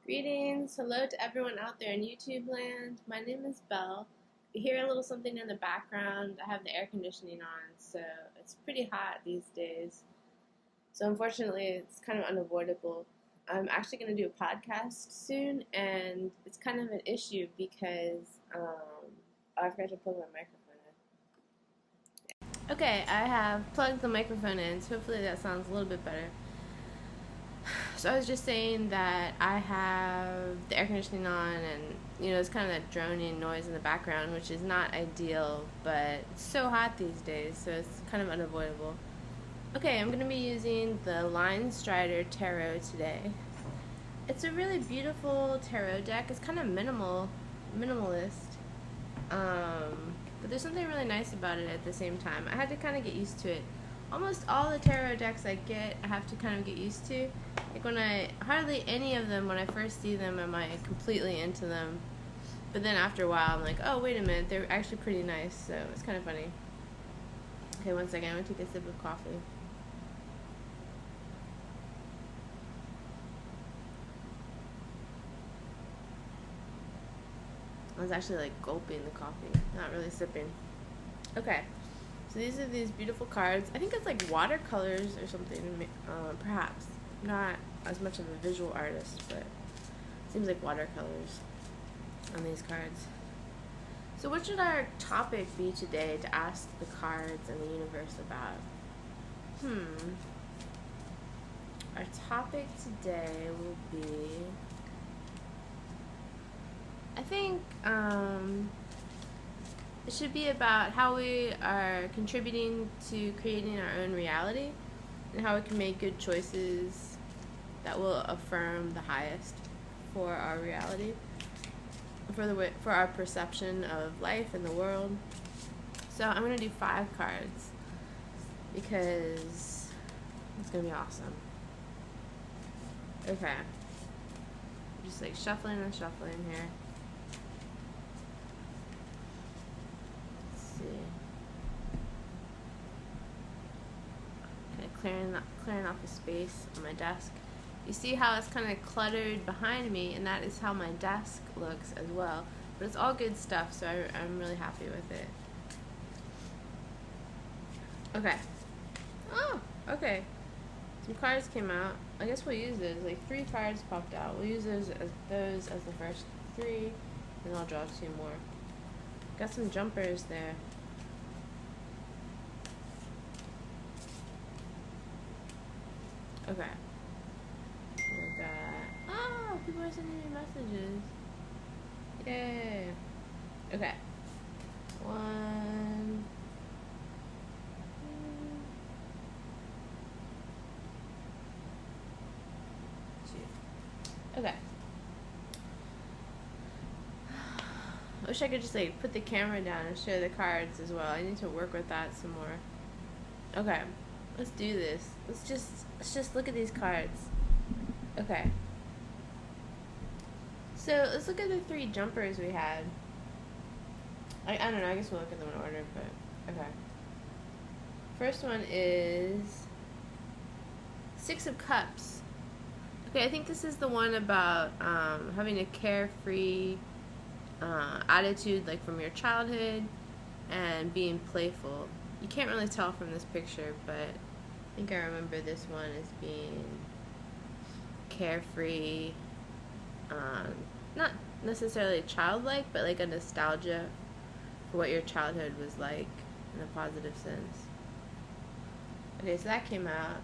Greetings, hello to everyone out there in YouTube land. My name is Belle. You hear a little something in the background. I have the air conditioning on, so it's pretty hot these days. So unfortunately, it's kind of unavoidable. I'm actually going to do a podcast soon, and it's kind of an issue because I forgot to plug my microphone in. Okay, I have plugged the microphone in, so hopefully that sounds a little bit better. So I was just saying that I have the air conditioning on and it's kind of that droning noise in the background, which is not ideal, but it's so hot these days, so it's kind of unavoidable. Okay, I'm going to be using the Line Strider Tarot today. It's a really beautiful tarot deck. It's kind of minimalist, but there's something really nice about it at the same time. I had to kind of get used to it. Almost all the tarot decks I get, I have to kind of get used to. Like hardly any of them, when I first see them, am I completely into them. But then after a while, I'm like, oh, wait a minute, they're actually pretty nice, so it's kind of funny. Okay, one second, I'm going to take a sip of coffee. I was actually like gulping the coffee, not really sipping. Okay. So these are these beautiful cards. I think it's like watercolors or something, perhaps. Not as much of a visual artist, but it seems like watercolors on these cards. So what should our topic be today to ask the cards and the universe about? Our topic today will be, I think, it should be about how we are contributing to creating our own reality and how we can make good choices that will affirm the highest for our reality, for our perception of life and the world. So I'm going to do 5 cards because it's going to be awesome. Okay. Just like shuffling and shuffling here. Clearing off the space on my desk. You see how it's kind of cluttered behind me, and that is how my desk looks as well. But it's all good stuff, so I'm really happy with it. Okay. Oh, okay. Some cards came out. I guess we'll use those. Like 3 cards popped out. We'll use those as the first 3, and I'll draw 2 more. Got some jumpers there. Okay. We got... Oh, people are sending me messages. Yay. Okay. 1... 2. Okay. I wish I could just like put the camera down and show the cards as well. I need to work with that some more. Okay. Let's do this. Let's just look at these cards. Okay. So let's look at the 3 jumpers we had. I don't know, I guess we'll look at them in order, but okay. First one is 6 of Cups. Okay, I think this is the one about having a carefree attitude, like from your childhood, and being playful. You can't really tell from this picture, but I think I remember this one as being carefree, not necessarily childlike, but like a nostalgia for what your childhood was like in a positive sense. Okay, so that came out.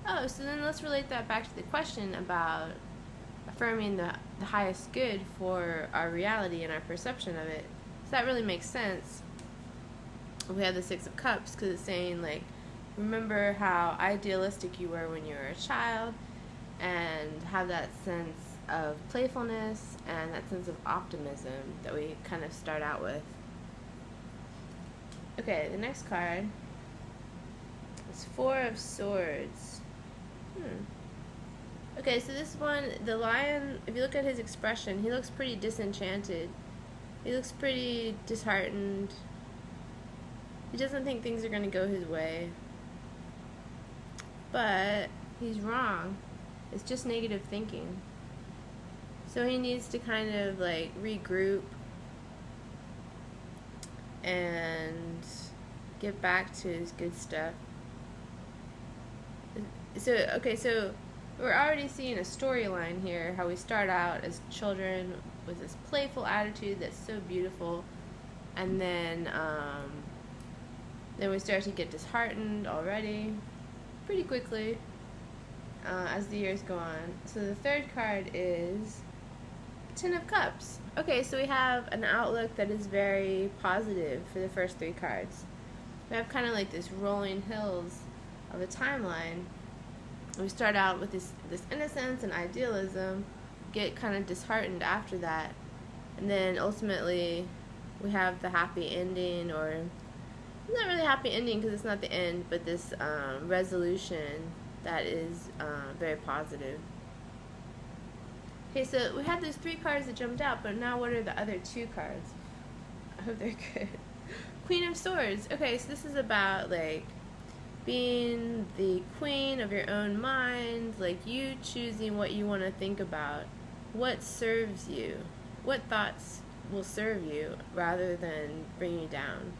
Oh, so then let's relate that back to the question about affirming the highest good for our reality and our perception of it. So that really makes sense. We have the 6 of Cups because it's saying, like, remember how idealistic you were when you were a child, and have that sense of playfulness and that sense of optimism that we kind of start out with. Okay, the next card is 4 of Swords. Okay, so this one, the lion, if you look at his expression, he looks pretty disenchanted. He looks pretty disheartened. He doesn't think things are going to go his way. But he's wrong. It's just negative thinking. So he needs to kind of like regroup and get back to his good stuff. So we're already seeing a storyline here, how we start out as children with this playful attitude that's so beautiful, and then we start to get disheartened already pretty quickly as the years go on. So the third card is Ten of Cups. Okay, so we have an outlook that is very positive for the first three cards. We have kind of like this rolling hills of a timeline. We start out with this innocence and idealism, get kind of disheartened after that, and then ultimately we have the happy ending, or not really happy ending because it's not the end, but this resolution that is very positive. Okay, so we had those three cards that jumped out, but now what are the other two cards? I hope they're good. Queen of Swords. Okay, so this is about like being the queen of your own mind, like you choosing what you want to think about, what serves you, what thoughts will serve you rather than bring you down.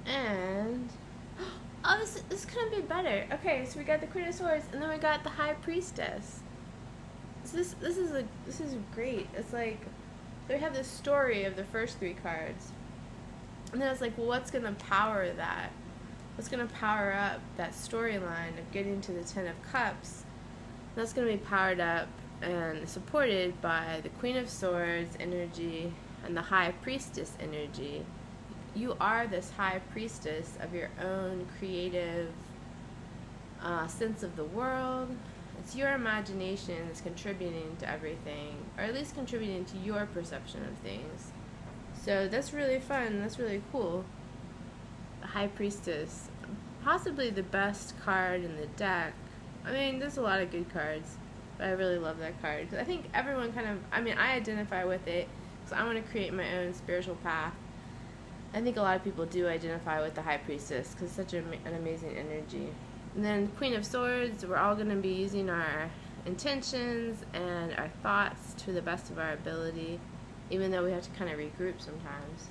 And oh, this couldn't be better. Okay, so we got the Queen of Swords, and then we got the High Priestess. So this is great. It's like we have this story of the first three cards, and then it's like, well, what's gonna power that? What's gonna power up that storyline of getting to the Ten of Cups? That's gonna be powered up and supported by the Queen of Swords energy and the High Priestess energy. You are this High Priestess of your own creative sense of the world. It's your imagination that's contributing to everything, or at least contributing to your perception of things. So that's really fun. That's really cool. The High Priestess, possibly the best card in the deck. I mean, there's a lot of good cards, but I really love that card. I think everyone I identify with it because I want to create my own spiritual path. I think a lot of people do identify with the High Priestess because it's such an amazing energy. And then Queen of Swords, we're all going to be using our intentions and our thoughts to the best of our ability, even though we have to kind of regroup sometimes.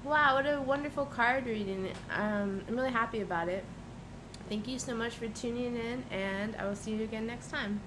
Wow, what a wonderful card reading. I'm really happy about it. Thank you so much for tuning in, and I will see you again next time.